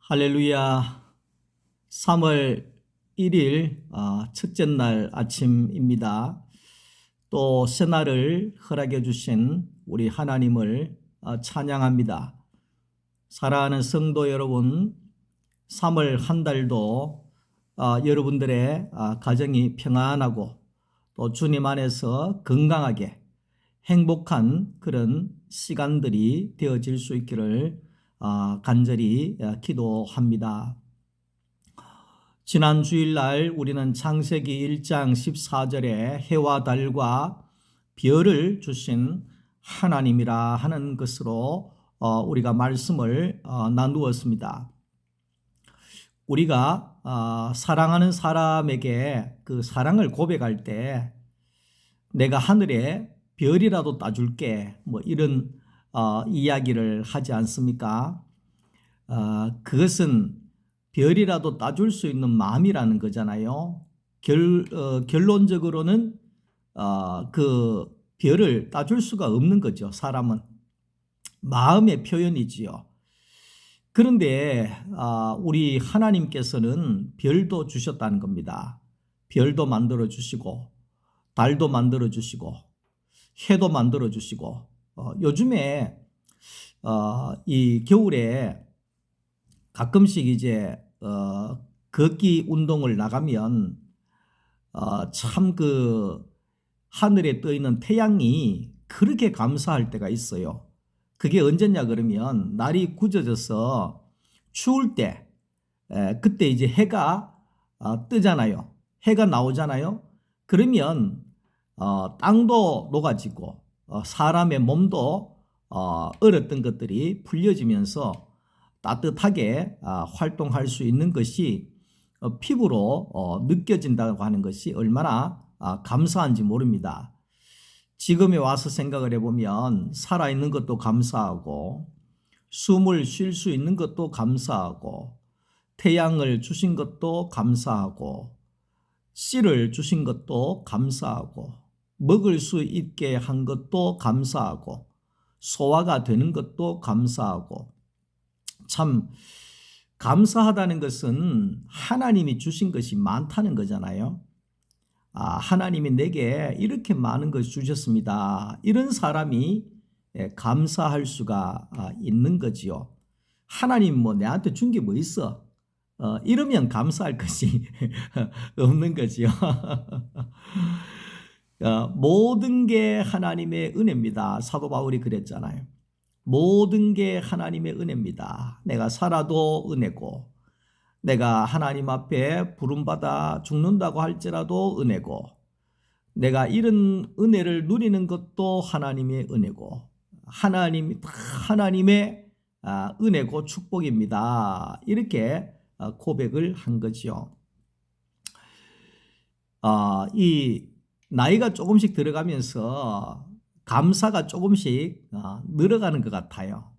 할렐루야. 3월 1일 첫째 날 아침입니다. 또 새날을 허락해 주신 우리 하나님을 찬양합니다. 사랑하는 성도 여러분, 3월 한 달도 여러분들의 가정이 평안하고 또 주님 안에서 건강하게 행복한 그런 시간들이 되어질 수 있기를 간절히 기도합니다. 지난 주일날 우리는 창세기 1장 14절에 해와 달과 별을 주신 하나님이라 하는 것으로 우리가 말씀을 나누었습니다. 우리가 사랑하는 사람에게 그 사랑을 고백할 때 내가 하늘에 별이라도 따줄게 뭐 이런 이야기를 하지 않습니까? 그것은 별이라도 따줄 수 있는 마음이라는 거잖아요. 결론적으로는 그 별을 따줄 수가 없는 거죠. 사람은 마음의 표현이지요. 그런데 우리 하나님께서는 별도 주셨다는 겁니다. 별도 만들어 주시고 달도 만들어 주시고 해도 만들어 주시고 요즘에 이 겨울에 가끔씩 이제 걷기 운동을 나가면 참 그 하늘에 떠 있는 태양이 그렇게 감사할 때가 있어요. 그게 언제냐 그러면 날이 굳어져서 추울 때 그때 이제 해가 뜨잖아요. 해가 나오잖아요. 그러면 땅도 녹아지고 사람의 몸도 얼었던 것들이 풀려지면서 따뜻하게 활동할 수 있는 것이 피부로 느껴진다고 하는 것이 얼마나 감사한지 모릅니다. 지금에 와서 생각을 해보면 살아있는 것도 감사하고 숨을 쉴 수 있는 것도 감사하고 태양을 주신 것도 감사하고 씨를 주신 것도 감사하고 먹을 수 있게 한 것도 감사하고 소화가 되는 것도 감사하고 참 감사하다는 것은 하나님이 주신 것이 많다는 거잖아요. 하나님이 내게 이렇게 많은 것을 주셨습니다. 이런 사람이 감사할 수가 있는 거지요. 하나님 뭐 내한테 준 게 뭐 있어? 이러면 감사할 것이 없는 거지요. 모든 게 하나님의 은혜입니다. 사도 바울이 그랬잖아요. 모든 게 하나님의 은혜입니다. 내가 살아도 은혜고 내가 하나님 앞에 부름받아 죽는다고 할지라도 은혜고 내가 이런 은혜를 누리는 것도 하나님의 은혜고 하나님의 은혜고 축복입니다. 이렇게 고백을 한 거죠. 이 나이가 조금씩 들어가면서 감사가 조금씩 늘어가는 것 같아요.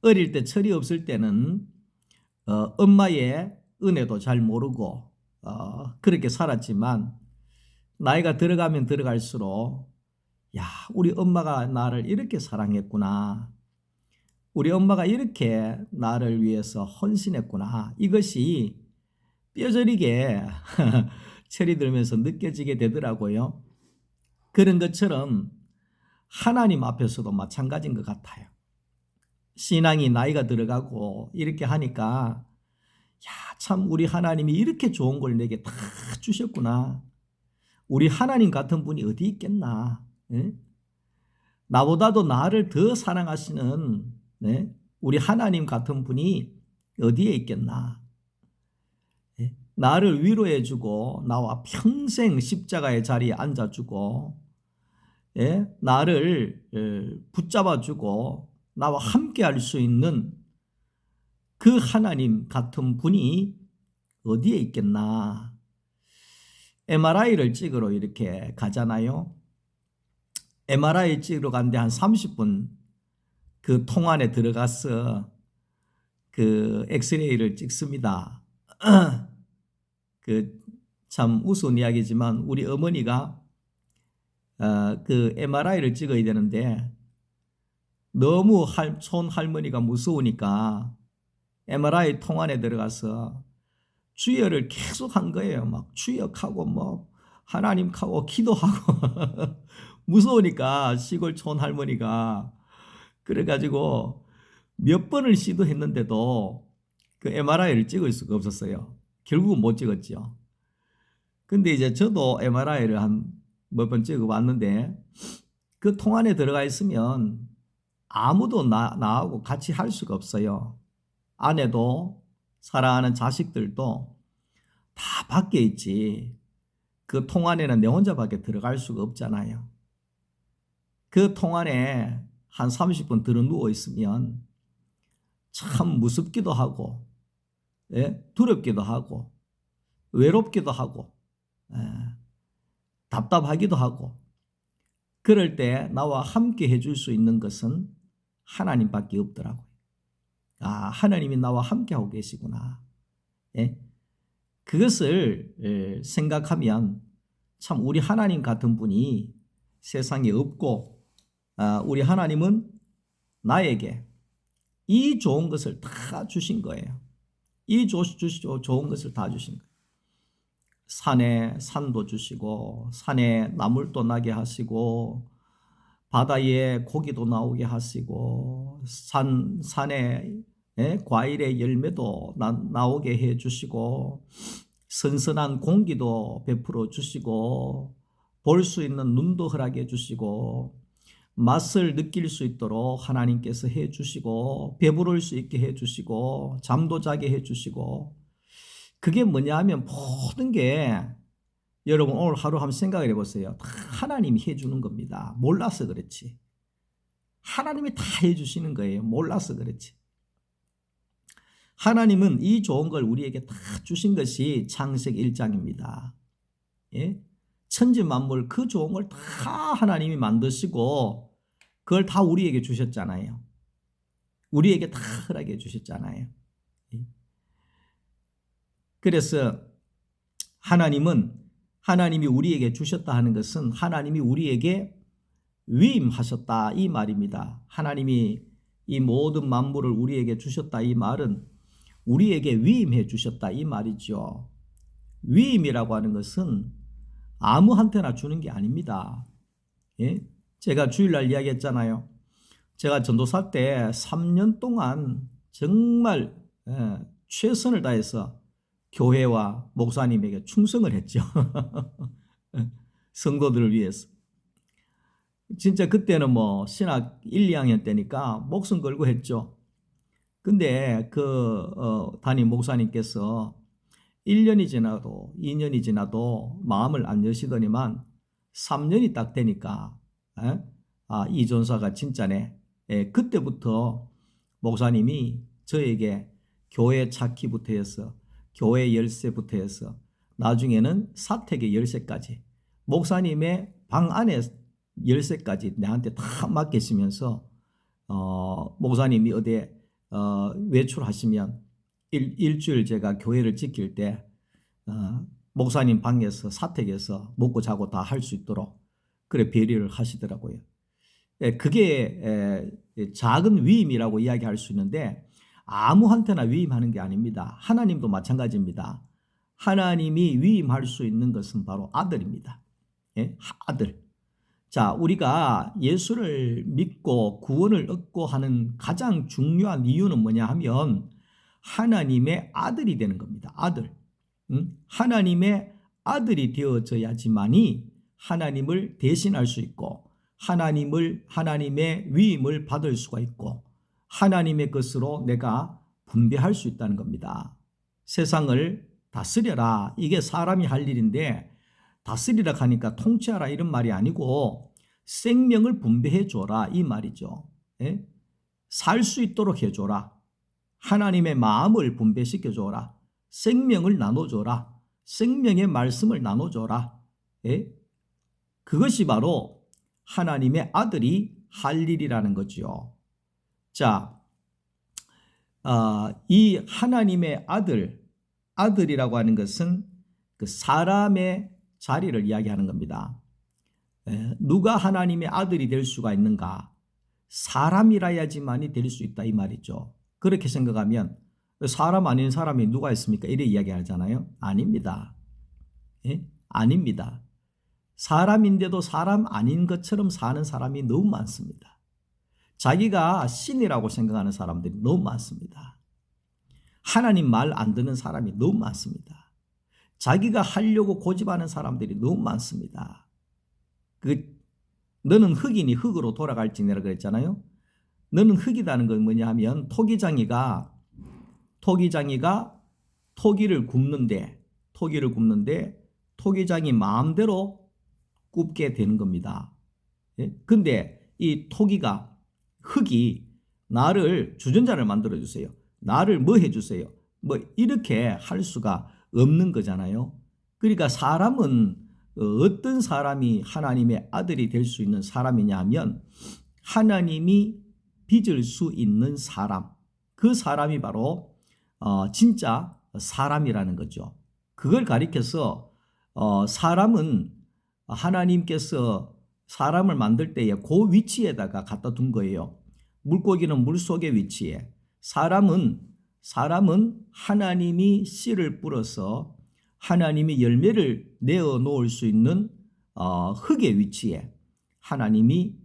어릴 때 철이 없을 때는 엄마의 은혜도 잘 모르고 그렇게 살았지만 나이가 들어가면 들어갈수록 야, 우리 엄마가 나를 이렇게 사랑했구나. 우리 엄마가 이렇게 나를 위해서 헌신했구나. 이것이 뼈저리게 철이 들면서 느껴지게 되더라고요. 그런 것처럼 하나님 앞에서도 마찬가지인 것 같아요. 신앙이 나이가 들어가고 이렇게 하니까 야, 참 우리 하나님이 이렇게 좋은 걸 내게 다 주셨구나. 우리 하나님 같은 분이 어디 있겠나. 나보다도 나를 더 사랑하시는 우리 하나님 같은 분이 어디에 있겠나. 나를 위로해주고 나와 평생 십자가의 자리에 앉아주고 나를 붙잡아주고 나와 함께 할 수 있는 그 하나님 같은 분이 어디에 있겠나. MRI를 찍으러 이렇게 가잖아요. MRI 찍으러 갔는데 한 30분 그 통 안에 들어가서 그 엑스레이를 찍습니다. 그 참 우스운 이야기지만 우리 어머니가 그 MRI를 찍어야 되는데 너무 촌 할머니가 무서우니까 MRI 통안에 들어가서 주여를 계속 한 거예요. 막 주역하고 뭐 하나님하고 기도하고 무서우니까 시골 촌 할머니가 그래가지고 몇 번을 시도했는데도 그 MRI를 찍을 수가 없었어요. 결국은 못 찍었죠. 근데 이제 저도 MRI를 한 몇 번 찍어봤는데 그 통안에 들어가 있으면 아무도 나하고 같이 할 수가 없어요. 아내도 사랑하는 자식들도 다 밖에 있지. 그 통안에는 내 혼자밖에 들어갈 수가 없잖아요. 그 통안에 한 30분 들어 누워 있으면 참 무섭기도 하고, 예? 두렵기도 하고, 외롭기도 하고, 예? 답답하기도 하고, 그럴 때 나와 함께 해줄 수 있는 것은 하나님밖에 없더라고요. 아, 하나님이 나와 함께하고 계시구나. 예? 그것을 생각하면 참 우리 하나님 같은 분이 세상에 없고, 우리 하나님은 나에게 이 좋은 것을 다 주신 거예요. 이 좋은 것을 다 주신 거예요. 산에 산도 주시고, 산에 나물도 나게 하시고, 바다에 고기도 나오게 하시고, 산에 과일의 열매도 나오게 해 주시고, 선선한 공기도 베풀어 주시고, 볼 수 있는 눈도 허락해 주시고, 맛을 느낄 수 있도록 하나님께서 해 주시고, 배부를 수 있게 해 주시고, 잠도 자게 해 주시고, 그게 뭐냐 하면 모든 게 여러분 오늘 하루 한번 생각을 해보세요. 다 하나님이 해주는 겁니다. 몰라서 그렇지. 하나님이 다 해주시는 거예요. 몰라서 그렇지. 하나님은 이 좋은 걸 우리에게 다 주신 것이 창세기 1장입니다. 예? 천지 만물 그 좋은 걸 다 하나님이 만드시고 그걸 다 우리에게 주셨잖아요. 우리에게 다 허락해 주셨잖아요. 예? 그래서 하나님이 우리에게 주셨다 하는 것은 하나님이 우리에게 위임하셨다 이 말입니다. 하나님이 이 모든 만물을 우리에게 주셨다 이 말은 우리에게 위임해 주셨다 이 말이죠. 위임이라고 하는 것은 아무한테나 주는 게 아닙니다. 예? 제가 주일날 이야기했잖아요. 제가 전도사 때 3년 동안 정말 최선을 다해서 교회와 목사님에게 충성을 했죠. 성도들을 위해서. 진짜 그때는 뭐 신학 1, 2학년 때니까 목숨 걸고 했죠. 근데 담임 목사님께서 1년이 지나도 2년이 지나도 마음을 안 여시더니만 3년이 딱 되니까 이 전사가 진짜네. 그때부터 목사님이 저에게 교회 찾기부터 해서 교회 열쇠부터 해서 나중에는 사택의 열쇠까지 목사님의 방 안에 열쇠까지 내한테 다 맡기시면서 목사님이 어디에 외출하시면 일주일 제가 교회를 지킬 때 목사님 방에서 사택에서 먹고 자고 다 할 수 있도록 그래 배려를 하시더라고요. 그게 작은 위임이라고 이야기할 수 있는데 아무한테나 위임하는 게 아닙니다. 하나님도 마찬가지입니다. 하나님이 위임할 수 있는 것은 바로 아들입니다. 예? 아들. 자, 우리가 예수를 믿고 구원을 얻고 하는 가장 중요한 이유는 뭐냐 하면 하나님의 아들이 되는 겁니다. 아들. 하나님의 아들이 되어져야지만이 하나님을 대신할 수 있고 하나님의 위임을 받을 수가 있고 하나님의 것으로 내가 분배할 수 있다는 겁니다. 세상을 다스려라. 이게 사람이 할 일인데 다스리라 하니까 통치하라 이런 말이 아니고 생명을 분배해 줘라 이 말이죠. 예? 살 수 있도록 해줘라. 하나님의 마음을 분배시켜 줘라. 생명을 나눠줘라. 생명의 말씀을 나눠줘라. 예? 그것이 바로 하나님의 아들이 할 일이라는 거죠. 자, 이 하나님의 아들이라고 하는 것은 그 사람의 자리를 이야기하는 겁니다. 누가 하나님의 아들이 될 수가 있는가? 사람이라야지만이 될 수 있다 이 말이죠. 그렇게 생각하면 사람 아닌 사람이 누가 있습니까? 이래 이야기하잖아요. 아닙니다. 예? 아닙니다. 사람인데도 사람 아닌 것처럼 사는 사람이 너무 많습니다. 자기가 신이라고 생각하는 사람들이 너무 많습니다. 하나님 말 안 듣는 사람이 너무 많습니다. 자기가 하려고 고집하는 사람들이 너무 많습니다. 너는 흙이니 흙으로 돌아갈지니라 그랬잖아요. 너는 흙이라는 건 뭐냐 하면 토기장이가 토기를 굽는데 토기장이 마음대로 굽게 되는 겁니다. 예? 근데 이 흙이 나를 주전자를 만들어 주세요. 나를 뭐 해주세요. 뭐 이렇게 할 수가 없는 거잖아요. 그러니까 사람은 어떤 사람이 하나님의 아들이 될 수 있는 사람이냐 하면 하나님이 빚을 수 있는 사람, 그 사람이 바로 진짜 사람이라는 거죠. 그걸 가리켜서 사람은 하나님께서 사람을 만들 때에 그 위치에다가 갖다 둔 거예요. 물고기는 물속의 위치에, 사람은 하나님이 씨를 뿌려서 하나님이 열매를 내어 놓을 수 있는 흙의 위치에 하나님이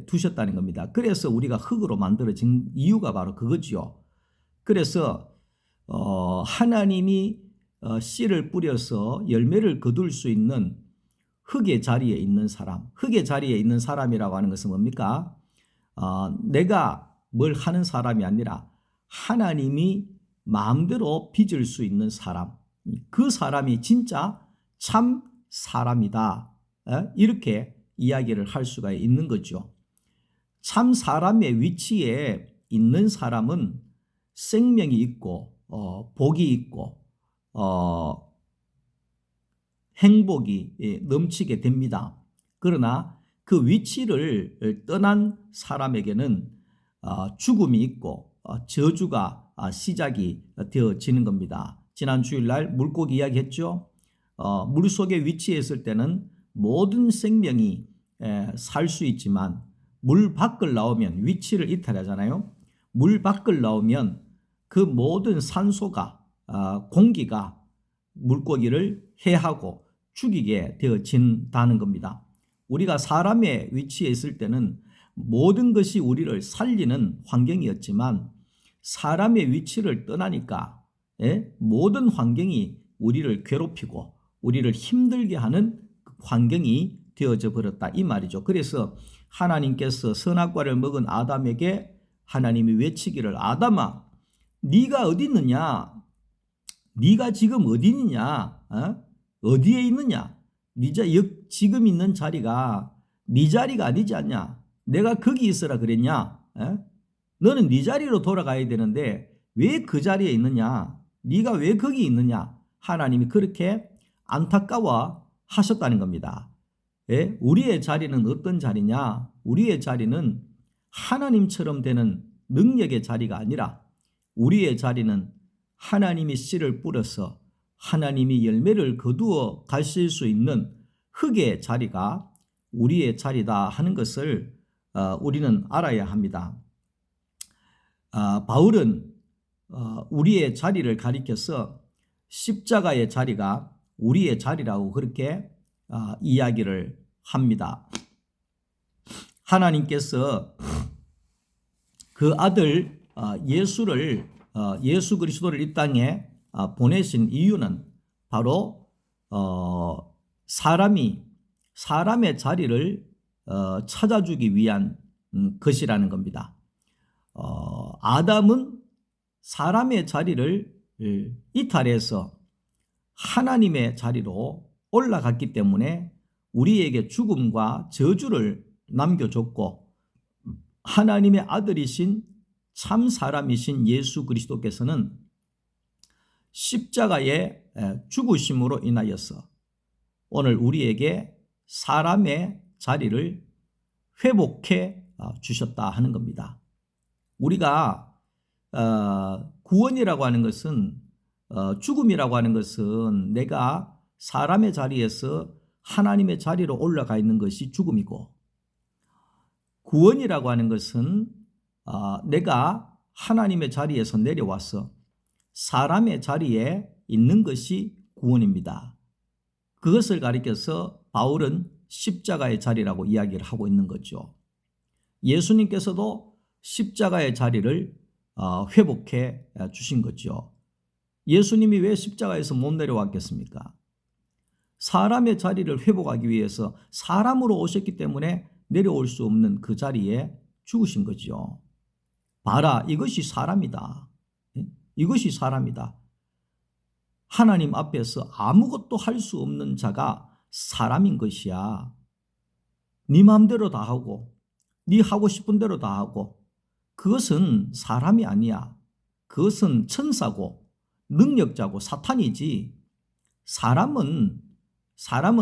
두셨다는 겁니다. 그래서 우리가 흙으로 만들어진 이유가 바로 그거죠. 그래서 하나님이 씨를 뿌려서 열매를 거둘 수 있는 흙의 자리에 있는 사람, 흙의 자리에 있는 사람이라고 하는 것은 뭡니까? 내가 뭘 하는 사람이 아니라 하나님이 마음대로 빚을 수 있는 사람, 그 사람이 진짜 참 사람이다. 이렇게 이야기를 할 수가 있는 거죠. 참 사람의 위치에 있는 사람은 생명이 있고 복이 있고 행복이 넘치게 됩니다. 그러나 그 위치를 떠난 사람에게는 죽음이 있고 저주가 시작이 되어지는 겁니다. 지난 주일날 물고기 이야기했죠. 물속에 위치했을 때는 모든 생명이 살 수 있지만 물 밖을 나오면 위치를 이탈하잖아요. 물 밖을 나오면 그 모든 산소가 공기가 물고기를 해하고 죽이게 되어진다는 겁니다. 우리가 사람의 위치에 있을 때는 모든 것이 우리를 살리는 환경이었지만 사람의 위치를 떠나니까 모든 환경이 우리를 괴롭히고 우리를 힘들게 하는 환경이 되어져 버렸다 이 말이죠. 그래서 하나님께서 선악과를 먹은 아담에게 하나님이 외치기를 아담아 네가 어디 있느냐? 네가 지금 어디 있느냐? 어디에 있느냐? 지금 있는 자리가 네 자리가 아니지 않냐? 내가 거기 있으라 그랬냐? 너는 네 자리로 돌아가야 되는데 왜 그 자리에 있느냐? 네가 왜 거기 있느냐? 하나님이 그렇게 안타까워 하셨다는 겁니다. 우리의 자리는 어떤 자리냐? 우리의 자리는 하나님처럼 되는 능력의 자리가 아니라 우리의 자리는 하나님이 씨를 뿌려서 하나님이 열매를 거두어 가실 수 있는 흙의 자리가 우리의 자리다 하는 것을 우리는 알아야 합니다. 바울은 우리의 자리를 가리켜서 십자가의 자리가 우리의 자리라고 그렇게 이야기를 합니다. 하나님께서 그 아들 예수 그리스도를 이 땅에 보내신 이유는 바로 사람의 자리를 찾아주기 위한 것이라는 겁니다. 아담은 사람의 자리를 이탈해서 하나님의 자리로 올라갔기 때문에 우리에게 죽음과 저주를 남겨줬고 하나님의 아들이신 참 사람이신 예수 그리스도께서는 십자가의 죽으심으로 인하여서 오늘 우리에게 사람의 자리를 회복해 주셨다 하는 겁니다. 우리가 구원이라고 하는 것은 죽음이라고 하는 것은 내가 사람의 자리에서 하나님의 자리로 올라가 있는 것이 죽음이고 구원이라고 하는 것은 내가 하나님의 자리에서 내려와서 사람의 자리에 있는 것이 구원입니다. 그것을 가리켜서 바울은 십자가의 자리라고 이야기를 하고 있는 거죠. 예수님께서도 십자가의 자리를 회복해 주신 거죠. 예수님이 왜 십자가에서 못 내려왔겠습니까? 사람의 자리를 회복하기 위해서 사람으로 오셨기 때문에 내려올 수 없는 그 자리에 죽으신 거죠. 봐라, 이것이 사람이다. 이것이 사람이다. 하나님 앞에서 아무것도 할 수 없는 자가 사람인 것이야. 네 마음대로 다 하고 네 하고 싶은 대로 다 하고 그것은 사람이 아니야. 그것은 천사고 능력자고 사탄이지. 사람은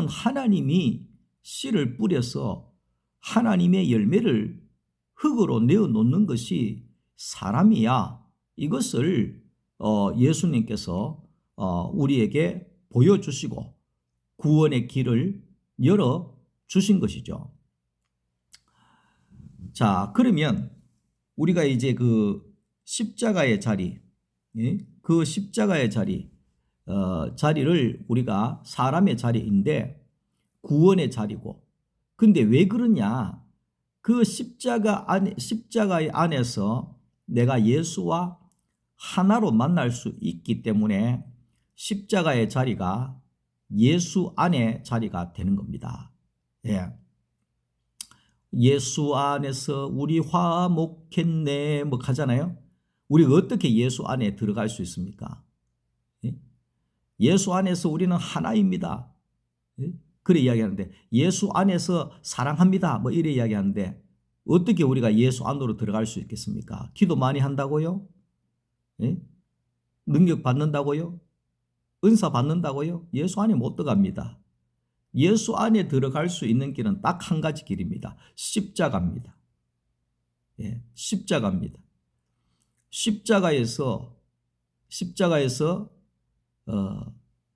하나님이 씨를 뿌려서 하나님의 열매를 흙으로 내어놓는 것이 사람이야. 이것을 예수님께서 우리에게 보여주시고 구원의 길을 열어주신 것이죠. 자, 그러면 우리가 이제 그 십자가의 자리, 그 십자가의 자리를 우리가 사람의 자리인데 구원의 자리고, 근데 왜 그러냐? 그 십자가의 안에서 내가 예수와 하나로 만날 수 있기 때문에 십자가의 자리가 예수 안의 자리가 되는 겁니다. 예. 예수 안에서 우리 화목했네 뭐 하잖아요. 우리가 어떻게 예수 안에 들어갈 수 있습니까? 예? 예수 안에서 우리는 하나입니다. 예? 그래 이야기하는데 예수 안에서 사랑합니다 뭐 이래 이야기하는데 어떻게 우리가 예수 안으로 들어갈 수 있겠습니까? 기도 많이 한다고요? 예? 능력 받는다고요? 은사 받는다고요? 예수 안에 못 들어갑니다. 예수 안에 들어갈 수 있는 길은 딱 한 가지 길입니다. 십자가입니다. 예, 십자가입니다. 십자가에서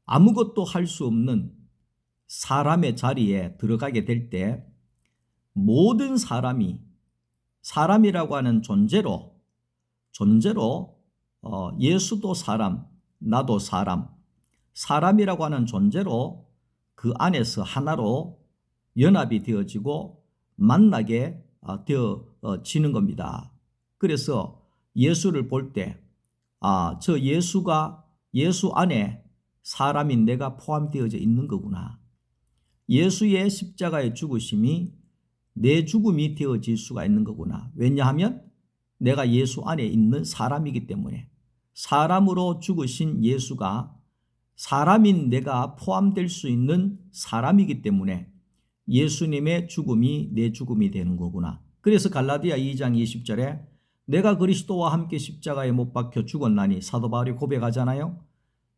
아무것도 할 수 없는 사람의 자리에 들어가게 될 때 모든 사람이라고 하는 존재로 예수도 사람, 나도 사람이라고 하는 존재로 그 안에서 하나로 연합이 되어지고 만나게 되어지는 겁니다. 그래서 예수를 볼 때 저 예수가 예수 안에 사람인 내가 포함되어져 있는 거구나. 예수의 십자가의 죽으심이 내 죽음이 되어질 수가 있는 거구나. 왜냐하면 내가 예수 안에 있는 사람이기 때문에 사람으로 죽으신 예수가 사람인 내가 포함될 수 있는 사람이기 때문에 예수님의 죽음이 내 죽음이 되는 거구나. 그래서 갈라디아 2장 20절에 내가 그리스도와 함께 십자가에 못 박혀 죽었나니 사도 바울이 고백하잖아요.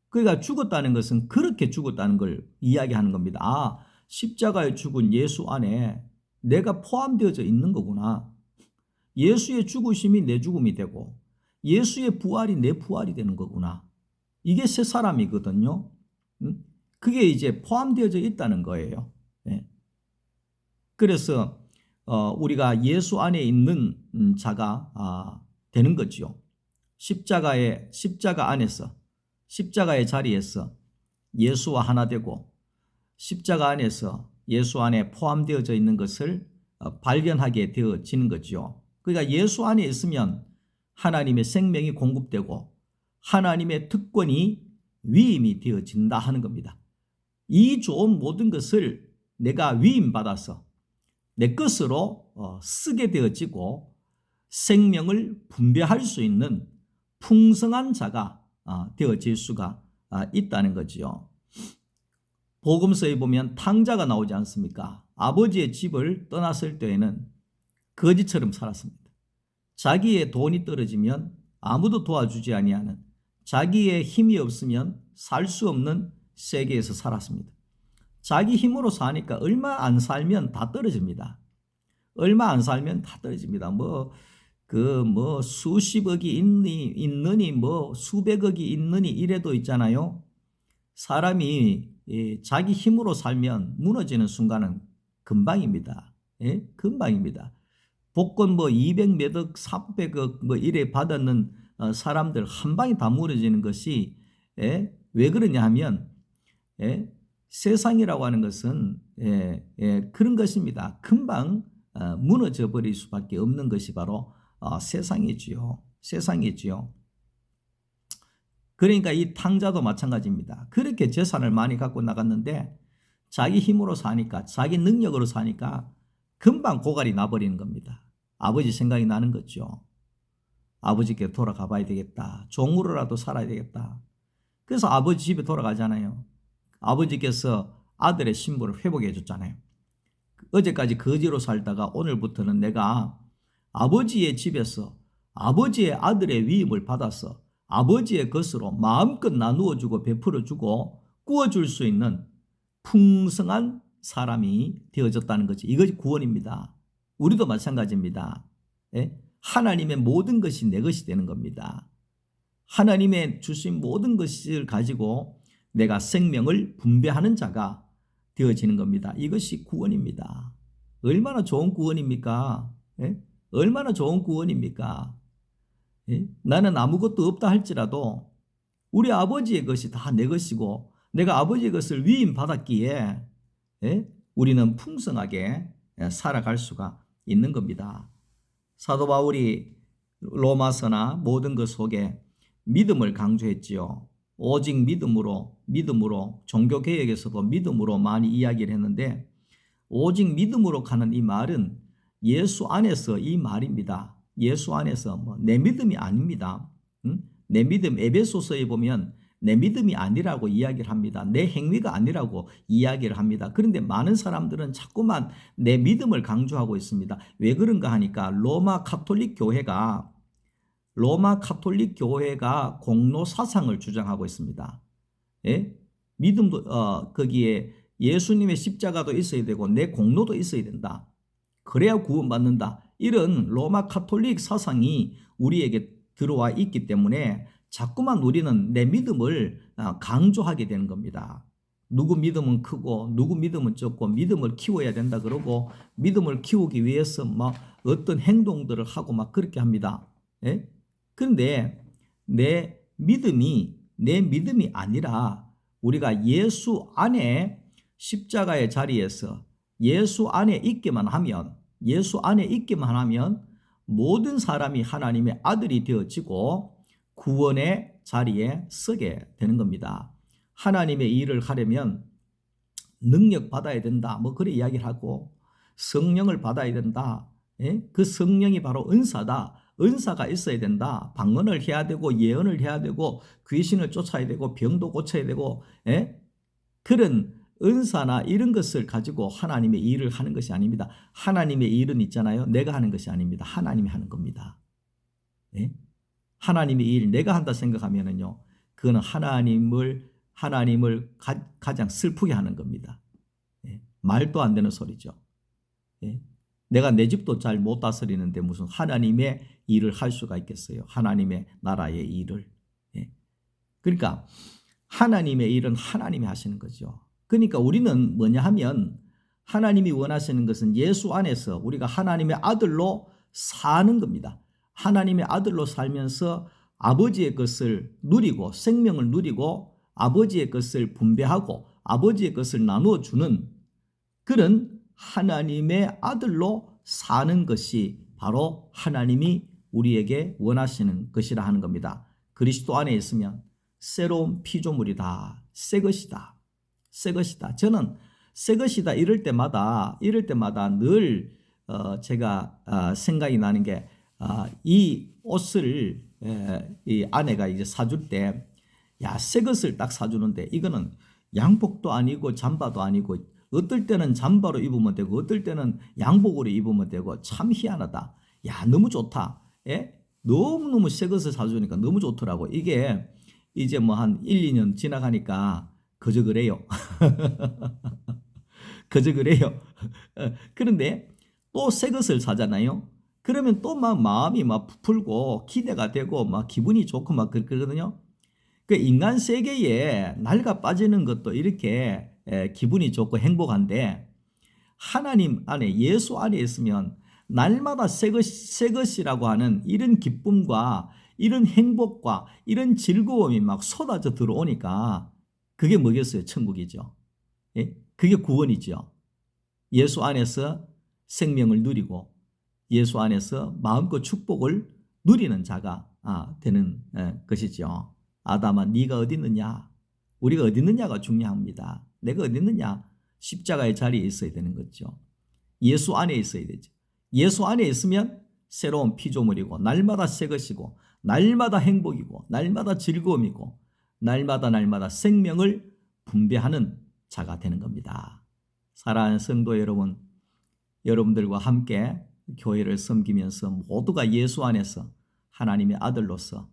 그러니까 죽었다는 것은 그렇게 죽었다는 걸 이야기하는 겁니다. 십자가에 죽은 예수 안에 내가 포함되어져 있는 거구나. 예수의 죽으심이 내 죽음이 되고 예수의 부활이 내 부활이 되는 거구나. 이게 새 사람이거든요. 그게 이제 포함되어져 있다는 거예요. 그래서 우리가 예수 안에 있는 자가 되는 거죠. 십자가 안에서 십자가의 자리에서 예수와 하나 되고 십자가 안에서 예수 안에 포함되어져 있는 것을 발견하게 되어지는 거죠. 그러니까 예수 안에 있으면 하나님의 생명이 공급되고 하나님의 특권이 위임이 되어진다 하는 겁니다. 이 좋은 모든 것을 내가 위임받아서 내 것으로 쓰게 되어지고 생명을 분배할 수 있는 풍성한 자가 되어질 수가 있다는 거지요. 복음서에 보면 탕자가 나오지 않습니까? 아버지의 집을 떠났을 때에는 거지처럼 살았습니다. 자기의 돈이 떨어지면 아무도 도와주지 아니하는, 자기의 힘이 없으면 살 수 없는 세계에서 살았습니다. 자기 힘으로 사니까 얼마 안 살면 다 떨어집니다. 얼마 안 살면 다 떨어집니다. 수십억이 있느니 수백억이 있느니 이래도 있잖아요. 사람이 자기 힘으로 살면 무너지는 순간은 금방입니다. 금방입니다. 복권 200몇 억, 300억 이래 받았는 사람들 한 방에 다 무너지는 것이 왜 그러냐 하면 세상이라고 하는 것은 그런 것입니다. 금방 무너져 버릴 수밖에 없는 것이 바로 세상이지요. 세상이지요. 그러니까 이 탕자도 마찬가지입니다. 그렇게 재산을 많이 갖고 나갔는데 자기 힘으로 사니까, 자기 능력으로 사니까 금방 고갈이 나버리는 겁니다. 아버지 생각이 나는 거죠. 아버지께 돌아가 봐야 되겠다. 종으로라도 살아야 되겠다. 그래서 아버지 집에 돌아가잖아요. 아버지께서 아들의 신분을 회복해 줬잖아요. 어제까지 거지로 살다가 오늘부터는 내가 아버지의 집에서 아버지의 아들의 위임을 받아서 아버지의 것으로 마음껏 나누어주고 베풀어주고 구워줄 수 있는 풍성한 사람이 되어졌다는 거지. 이것이 구원입니다. 우리도 마찬가지입니다. 하나님의 모든 것이 내 것이 되는 겁니다. 하나님의 주신 모든 것을 가지고 내가 생명을 분배하는 자가 되어지는 겁니다. 이것이 구원입니다. 얼마나 좋은 구원입니까? 얼마나 좋은 구원입니까? 나는 아무것도 없다 할지라도 우리 아버지의 것이 다 내 것이고 내가 아버지의 것을 위임받았기에 우리는 풍성하게 살아갈 수가 있는 겁니다. 사도 바울이 로마서나 모든 것 속에 믿음을 강조했지요. 오직 믿음으로 종교개혁에서도 믿음으로 많이 이야기를 했는데 오직 믿음으로 가는 이 말은 예수 안에서 이 말입니다. 예수 안에서 내 믿음이 아닙니다. 내 믿음 에베소서에 보면 내 믿음이 아니라고 이야기를 합니다. 내 행위가 아니라고 이야기를 합니다. 그런데 많은 사람들은 자꾸만 내 믿음을 강조하고 있습니다. 왜 그런가 하니까 로마 카톨릭 교회가 공로 사상을 주장하고 있습니다. 믿음도 거기에 예수님의 십자가도 있어야 되고 내 공로도 있어야 된다. 그래야 구원받는다. 이런 로마 카톨릭 사상이 우리에게 들어와 있기 때문에 자꾸만 우리는 내 믿음을 강조하게 되는 겁니다. 누구 믿음은 크고 누구 믿음은 적고 믿음을 키워야 된다 그러고 믿음을 키우기 위해서 막 어떤 행동들을 하고 막 그렇게 합니다. 그런데 내 믿음이 아니라 우리가 예수 안에 십자가의 자리에서 예수 안에 있기만 하면 모든 사람이 하나님의 아들이 되어지고 구원의 자리에 서게 되는 겁니다. 하나님의 일을 하려면 능력 받아야 된다. 그래 이야기를 하고 성령을 받아야 된다. 그 성령이 바로 은사다. 은사가 있어야 된다. 방언을 해야 되고 예언을 해야 되고 귀신을 쫓아야 되고 병도 고쳐야 되고 그런 은사나 이런 것을 가지고 하나님의 일을 하는 것이 아닙니다. 하나님의 일은 있잖아요. 내가 하는 것이 아닙니다. 하나님이 하는 겁니다. 하나님의 일 내가 한다 생각하면은요, 그거는 하나님을 가장 슬프게 하는 겁니다. 말도 안 되는 소리죠. 내가 내 집도 잘 못 다스리는데 무슨 하나님의 일을 할 수가 있겠어요? 하나님의 나라의 일을. 그러니까 하나님의 일은 하나님이 하시는 거죠. 그러니까 우리는 뭐냐 하면 하나님이 원하시는 것은 예수 안에서 우리가 하나님의 아들로 사는 겁니다. 하나님의 아들로 살면서 아버지의 것을 누리고 생명을 누리고 아버지의 것을 분배하고 아버지의 것을 나누어 주는 그런 하나님의 아들로 사는 것이 바로 하나님이 우리에게 원하시는 것이라 하는 겁니다. 그리스도 안에 있으면 새로운 피조물이다. 새 것이다. 새 것이다. 저는 새 것이다 이럴 때마다 늘 제가 생각이 나는 게 이 옷을 이 아내가 이제 사줄 때 새 것을 딱 사주는데 이거는 양복도 아니고 잠바도 아니고 어떨 때는 잠바로 입으면 되고 어떨 때는 양복으로 입으면 되고 참 희한하다. 너무 좋다. 너무너무 새 것을 사주니까 너무 좋더라고. 이게 이제 한 1, 2년 지나가니까 그저 그래요. 그저 그래요. 그런데 또 새 것을 사잖아요. 그러면 또 막 마음이 막 부풀고 기대가 되고 막 기분이 좋고 막 그러거든요. 그 인간 세계에 낡아 빠지는 것도 이렇게 기분이 좋고 행복한데 하나님 안에 예수 안에 있으면 날마다 새 것이라고 하는 이런 기쁨과 이런 행복과 이런 즐거움이 막 쏟아져 들어오니까 그게 뭐겠어요? 천국이죠. 예? 그게 구원이죠. 예수 안에서 생명을 누리고 예수 안에서 마음껏 축복을 누리는 자가 되는 것이죠. 아담아, 네가 어디 있느냐? 우리가 어디 있느냐가 중요합니다. 내가 어디 있느냐? 십자가의 자리에 있어야 되는 거죠. 예수 안에 있어야 되죠. 예수 안에 있으면 새로운 피조물이고 날마다 새 것이고 날마다 행복이고 날마다 즐거움이고 날마다 생명을 분배하는 자가 되는 겁니다. 사랑하는 성도 여러분, 여러분들과 함께 교회를 섬기면서 모두가 예수 안에서 하나님의 아들로서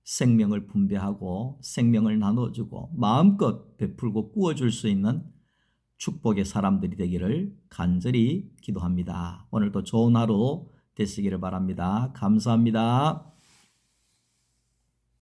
생명을 분배하고 생명을 나눠주고 마음껏 베풀고 꾸어줄 수 있는 축복의 사람들이 되기를 간절히 기도합니다. 오늘도 좋은 하루 되시기를 바랍니다. 감사합니다.